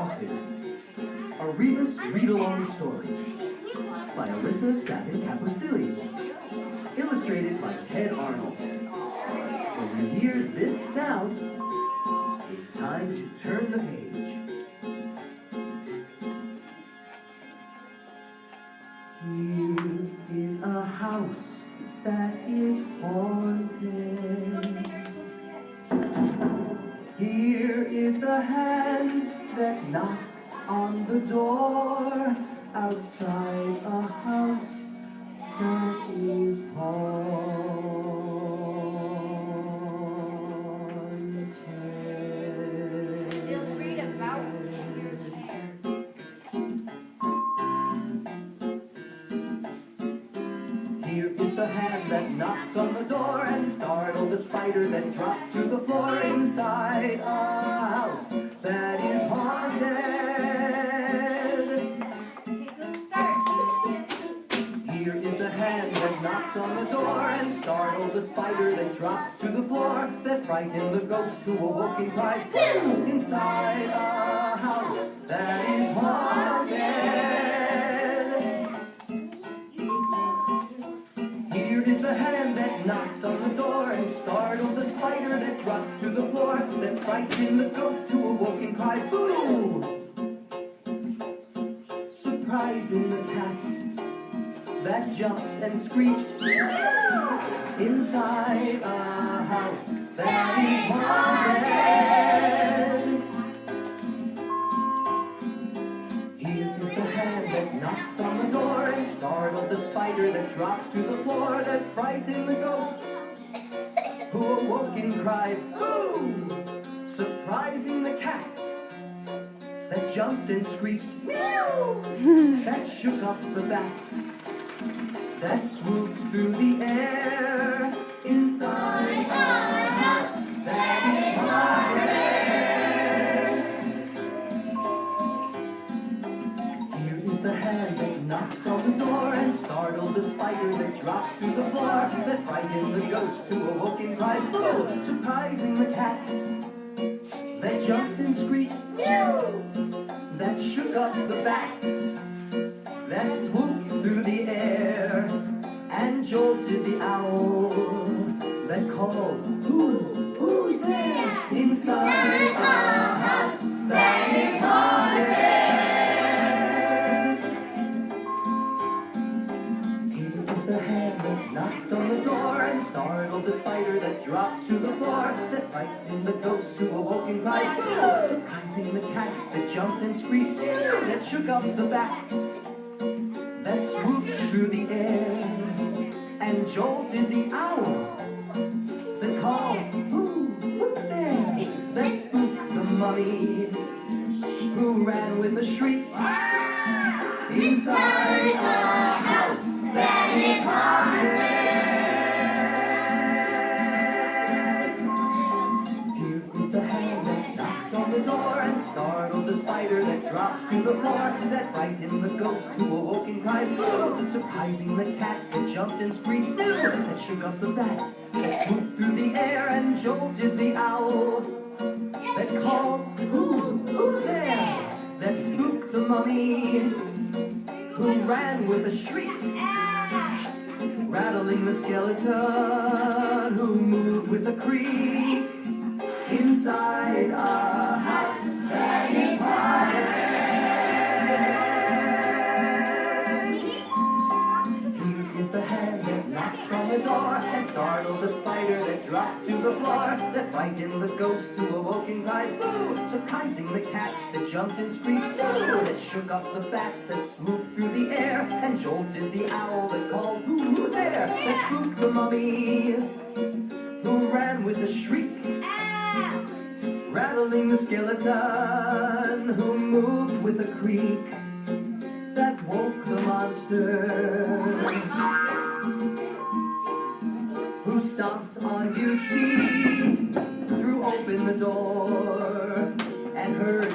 Haunted, a Rebus read-along story by Alyssa Savin-Capocilli, illustrated by Ted Arnold. When you hear this sound, it's time to turn the page. Here is a house that is haunted. Here is the hand that knocks on the door outside a house that is haunted. Feel free to bounce in your chairs. Here is the hand that knocks on the door and startled the spider that dropped to the floor inside a house that is haunted. Okay, good start. Here is the hand that knocked on the door and startled the spider that dropped to the floor that frightened the ghost who awoke and cried, "Boo!" inside a house that is haunted. Here is the hand that knocked on the door and startled the spider that dropped to the floor that frightened the ghost who awoke and cried, "Boo!" Surprising the cat that jumped and screeched inside a house that is haunted. Here is the hand that knocked on the door and startled the spider that dropped to the floor that frightened the ghost who awoke and cried, "Boo!" Surprising the cat that jumped and screeched, "Meow!" that shook up the bats that swooped through the air inside a house that is haunted. Here is the hand that knocked on the door and startled the spider that dropped to the floor that frightened the ghost who awoke and cried, "Boo!" Surprising the cat that jumped and screeched, "Meow!" that shook up the bats that swooped through the air and jolted the owl that called, "Who's there?" inside a house that is haunted. Here is the hand that knocked on the door and startled the spider that dropped to the floor that frightened the ghost who awoke and cried, "Boo!" Surprising the cat that jumped and screeched, that shook up the bats that swooped through the air and jolted the owl that called, "Who's there?" that spooked the mummy who ran with a shriek inside a house that is haunted. Here is the hand that knocked on the door and startled the spider that dropped to the floor that frightened the ghost who awoke and cried, "Boo!" Surprising the cat that jumped and screeched, "Boo!" that shook up the bats that swooped through the air and jolted the owl that called, "Who's there?" that spooked the mummy who ran with a shriek, rattling the skeleton who moved with a creak inside a house that is haunted. Here is the hand that knocked on the door and startled the spider that dropped to the floor that frightened the ghost who awoke and cried, "Boo!" Surprising the cat that jumped and screeched, "Boo!" that shook up the bats that swooped through the air and jolted the owl that called, "Who's there?" that spooked the mummy who ran with a shriek, rattling the skeleton who moved with a creak that woke the monster who stomped on huge feet, threw open the door and heard